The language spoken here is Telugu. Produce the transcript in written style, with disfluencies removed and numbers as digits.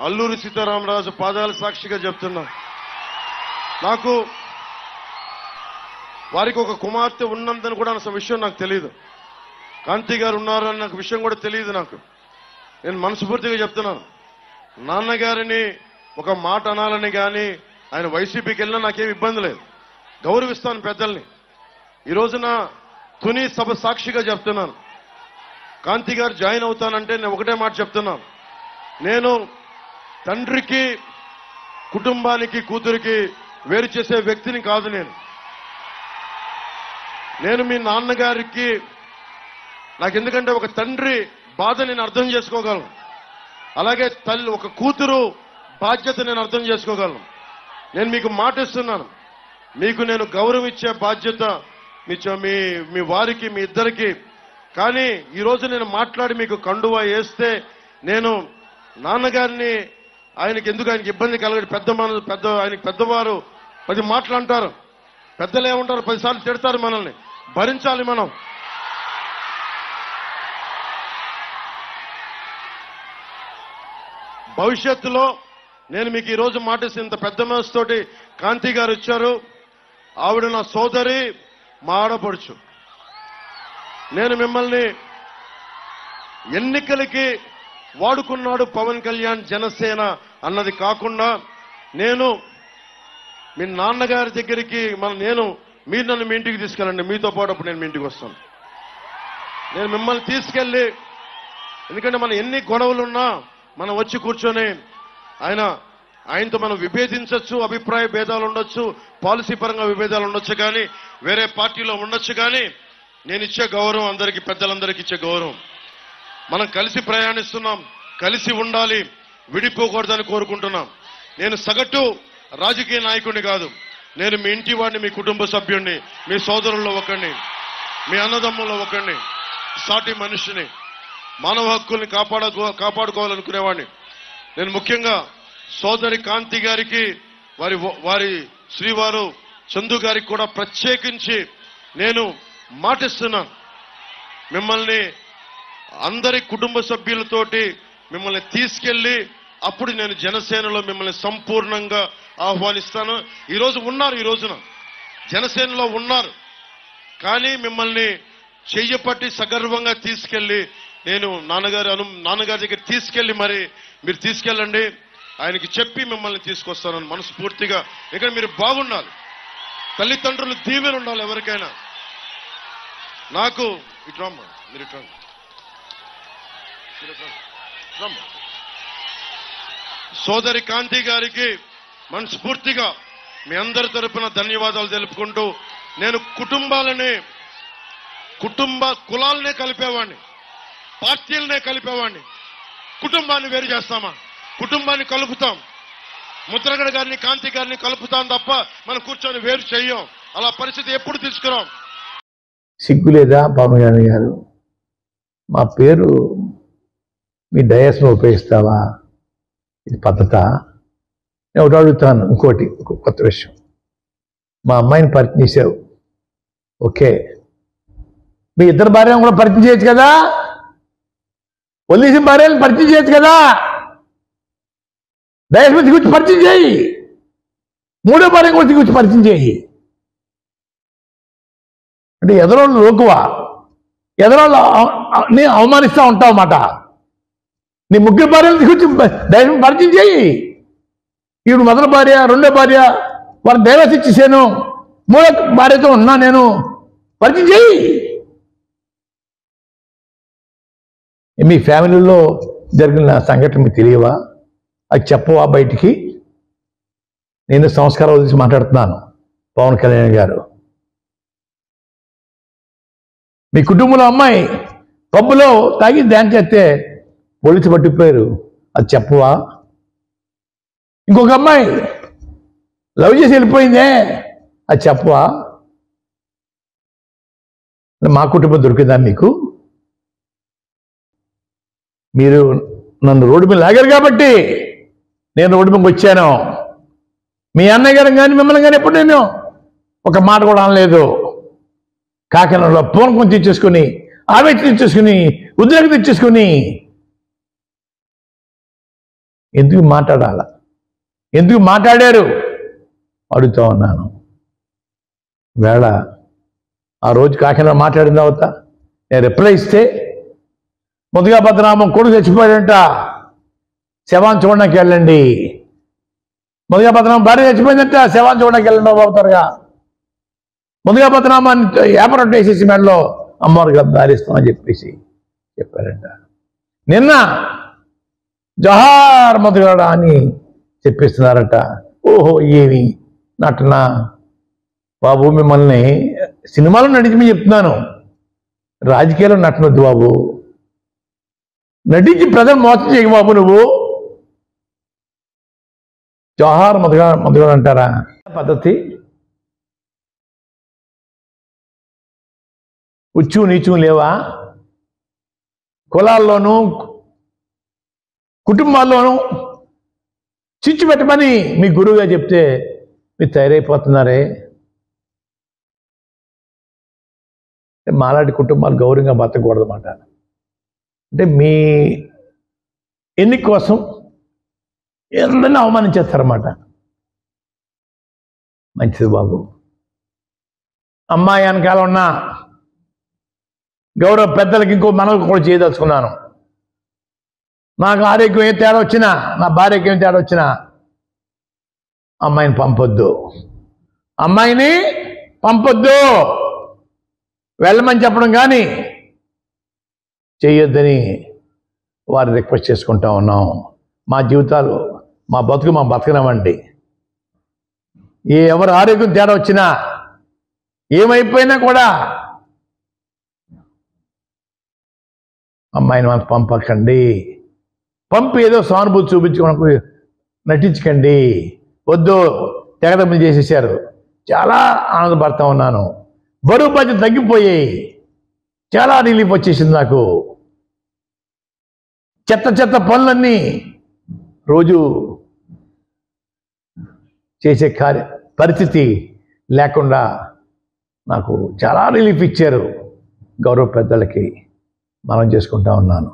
అల్లూరి సీతారామరాజు పాదాల సాక్షిగా చెప్తున్నా, నాకు వారికి ఒక కుమార్తె ఉన్నందని కూడా అన్న విషయం నాకు తెలియదు. కాంతి గారు ఉన్నారు అన్న విషయం కూడా తెలియదు నాకు. నేను మనస్ఫూర్తిగా చెప్తున్నాను, నాన్నగారిని ఒక మాట అనాలని కానీ ఆయన వైసీపీకి వెళ్ళినా నాకేం ఇబ్బంది లేదు, గౌరవిస్తాను పెద్దల్ని. ఈ రోజున తుని సభ సాక్షిగా చెప్తున్నాను, కాంతి గారు జాయిన్ అవుతానంటే నేను ఒకటే మాట చెప్తున్నాను, నేను తండ్రికి కుటుంబానికి కూతురికి వేరు చేసే వ్యక్తిని కాదు. నేను మీ నాన్నగారికి నాకు ఎందుకంటే ఒక తండ్రి బాధ నేను అర్థం చేసుకోగలను, అలాగే తల్లి ఒక కూతురు బాధ్యత నేను అర్థం చేసుకోగలను. నేను మీకు మాట ఇస్తున్నాను, మీకు నేను గౌరవం ఇచ్చే బాధ్యత మీ వారికి మీ ఇద్దరికి. కానీ ఈరోజు నేను మాట్లాడి మీకు కండువా వేస్తే నేను నాన్నగారిని ఆయనకి ఎందుకు ఆయనకి ఇబ్బంది కలగదు. ఆయనకి పెద్దవారు 10 మాటలు అంటారు, పెద్దలు ఏమంటారు 10 సార్లు తిడతారు, మనల్ని భరించాలి మనం. భవిష్యత్తులో నేను మీకు ఈరోజు మాటేసి ఇంత పెద్ద మనసుతోటి కాంతి గారు ఇచ్చారు. ఆవిడ నా సోదరి, మా ఆడపడుచు. నేను మిమ్మల్ని ఎన్నికలకి వాడుకున్నాడు పవన్ కళ్యాణ్ జనసేన అన్నది కాకుండా, నేను మీ నాన్నగారి దగ్గరికి మీరు నన్ను మీ ఇంటికి తీసుకెళ్ళండి, మీతో పాటు అప్పుడు నేను మీ ఇంటికి వస్తాను. నేను మిమ్మల్ని తీసుకెళ్ళి, ఎందుకంటే మన ఎన్ని గొడవలున్నా మనం వచ్చి కూర్చొని ఆయనతో మనం విభేదించవచ్చు, అభిప్రాయ భేదాలు ఉండొచ్చు, పాలసీ పరంగా విభేదాలు ఉండొచ్చు, కానీ వేరే పార్టీలో ఉండొచ్చు. కానీ నేను ఇచ్చే గౌరవం అందరికీ, పెద్దలందరికీ ఇచ్చే గౌరవం. మనం కలిసి ప్రయాణిస్తున్నాం, కలిసి ఉండాలి, విడిపోకూడదని కోరుకుంటున్నాం. నేను సగటు రాజకీయ నాయకుడిని కాదు, నేను మీ ఇంటి వాడిని, మీ కుటుంబ సభ్యుడిని, మీ సోదరుల్లో ఒకరిని, మీ అన్నదమ్ముల్లో ఒకరిని, సాటి మనిషిని, మానవ హక్కుల్ని కాపాడుకోవాలనుకునేవాడిని. నేను ముఖ్యంగా సోదరి కాంతి గారికి, వారి శ్రీవారు చందు గారికి కూడా ప్రత్యేకించి నేను మాటిస్తున్నాను, మిమ్మల్ని అందరి కుటుంబ సభ్యులతోటి మిమ్మల్ని తీసుకెళ్లి అప్పుడు నేను జనసేనలో మిమ్మల్ని సంపూర్ణంగా ఆహ్వానిస్తాను. ఈ రోజున జనసేనలో ఉన్నారు, కానీ మిమ్మల్ని చెయ్యపట్టి సగర్వంగా తీసుకెళ్లి నేను నాన్నగారి దగ్గర తీసుకెళ్లి మరి మీరు తీసుకెళ్ళండి, ఆయనకి చెప్పి మిమ్మల్ని తీసుకొస్తానని మనస్ఫూర్తిగా. ఇక్కడ మీరు బాగుండాలి, తల్లిదండ్రులు దీవెన ఉండాలి ఎవరికైనా. నాకు ఇట్రమ్మా, మీరు ఇట్రండి, సోదరి కాంతి గారికి మనస్ఫూర్తిగా మీ అందరి తరపున ధన్యవాదాలు తెలుపుకుంటూ, నేను కులాలనే కలిపేవాడిని, పార్టీలనే కలిపేవాడిని. కుటుంబాన్ని వేరు చేస్తామా? కుటుంబాన్ని కలుపుతాం. ముద్రగడ గారిని, కాంతి గారిని కలుపుతాం తప్ప మనం కూర్చొని వేరు చెయ్యం. అలా పరిస్థితి ఎప్పుడు తీసుకురాం. సిగ్గులేదా పవన్ కళ్యాణ్ గారు? మా పేరు మీ డయాస్ను ఉపయోగిస్తావా? ఇది పద్ధత? నేను ఒకటి అడుగుతాను, ఇంకోటి కొత్త విషయం. మా అమ్మాయిని పరిచయం చేసావు, ఓకే, మీ ఇద్దరు భార్యను కూడా పరిచయం చేయొచ్చు కదా, వదిలేసిన భార్యను పరిచయం చేయొచ్చు కదా, డయాస్ మీద గురించి పరిచయం చేయి, మూడో భార్య గురించి పరిచయం చేయి. అంటే ఎదరోళ్ళు లోకువా, ఎదరోళ్ళు నేను అవమానిస్తూ ఉంటావు అన్నమాట. నీ ముగ్గురు భార్యలు తీసుకొచ్చి డైరెక్ట్ పరిచయం చేయి. ఇప్పుడు మొదటి భార్య, రెండో భార్య, వారి డైవర్స్ ఇచ్చేసాను, మూడో భార్యతో ఉన్నా నేను, పరిచయం చేయి. మీ ఫ్యామిలీలో జరిగిన సంఘటన మీకు తెలియవా? అది చెప్పవా బయటికి? నేను సంస్కారం వదిలేసి మాట్లాడుతున్నాను. పవన్ కళ్యాణ్ గారు, మీ కుటుంబంలో అమ్మాయి పబ్బులో తాగి డ్యాన్స్ చేస్తే పోలీసు పట్టిపోయారు, అది చెప్పవా? ఇంకొక అమ్మాయి లవ్ చేసి వెళ్ళిపోయిందే, అది చెప్పవా? మా కుటుంబం దొరికిందా మీకు? మీరు నన్ను రోడ్డు మీద లాగారు కాబట్టి నేను రోడ్డు మీదకి వచ్చాను. మీ అన్నయ్య గారు కానీ మిమ్మల్ని కానీ ఎప్పుడు నేను ఒక మాట కూడా అనలేదు. కాకినాడలో పూనకం తెచ్చేసుకుని, ఆవేశం తెచ్చేసుకుని, ఉద్రేకం తెచ్చేసుకుని ఎందుకు మాట్లాడాల, ఎందుకు మాట్లాడారు అడుగుతా ఉన్నాను. వేళ ఆ రోజు కాకినాడ మాట్లాడిన తర్వాత నేను రిప్లై ఇస్తే ముద్దుగా పద్మనాభం కొడుకు చచ్చిపోయాడంట, శవాన్ని చూడడానికి వెళ్ళండి. ముద్దుగా పద్మనాభం భార్య చచ్చిపోయిందంట, శవాన్ని చూడడానికి వెళ్ళండి బాబుతారుగా. ముద్దుగా పద్మనాభాన్ని ఏపరొట్టు వేసేసి మెడలో అమ్మవారికి దారిస్తామని చెప్పేసి చెప్పారంట. నిన్న జోహార్ ముద్దుగాడ అని చెప్పిస్తున్నారట. ఓహో ఏమి నటన బాబు, మిమ్మల్ని సినిమాలో నటించమని చెప్తున్నాను, రాజకీయాల్లో నటనొద్దు బాబు. నటించి ప్రజలు మోసం చేయకు బాబు. నువ్వు జోహార్ ముద్దుగాడ అంటారా పద్ధతి? ఉచ్చు నీచు లేవా? కులాల్లోనూ కుటుంబాల్లోనూ చిచ్చు పెట్టమని మీ గురువుగా చెప్తే మీరు తయారైపోతున్నారే. మాలాంటి కుటుంబాలు గౌరవంగా బతకూడదన్నమాట. అంటే మీ ఎన్నిక కోసం ఎవరిని అవమానించేస్తారన్నమాట. మంచిది బాబు. అమ్మాయి వెనకాల ఉన్న గౌరవ పెద్దలకి ఇంకో మనకు కూడా చేయదలుచుకున్నాను. నాకు ఆరోగ్యం ఏం తేడా వచ్చినా, నా భార్యకి ఏం తేడా వచ్చినా అమ్మాయిని పంపొద్దు, అమ్మాయిని పంపొద్దు. వెళ్ళమని చెప్పడం కానీ చేయొద్దని వారు రిక్వెస్ట్ చేసుకుంటా ఉన్నాం. మా జీవితాలు, మా బతకనివ్వండి. ఎవరు ఆరోగ్యం తేడా వచ్చినా, ఏమైపోయినా కూడా అమ్మాయిని మనకు పంపకండి. పంపి ఏదో సానుభూతి చూపించుకోవడానికి నటించకండి. వద్దు, తెగదమ్మలు చేసేసారు. చాలా ఆనందపడతా ఉన్నాను. బరువు బాధ్యత తగ్గిపోయాయి. చాలా రిలీఫ్ వచ్చేసింది నాకు. చెత్త పనులన్నీ రోజు చేసే పరిస్థితి లేకుండా నాకు చాలా రిలీఫ్ ఇచ్చారు. గౌరవ పెద్దలకి మనం చేసుకుంటా ఉన్నాను.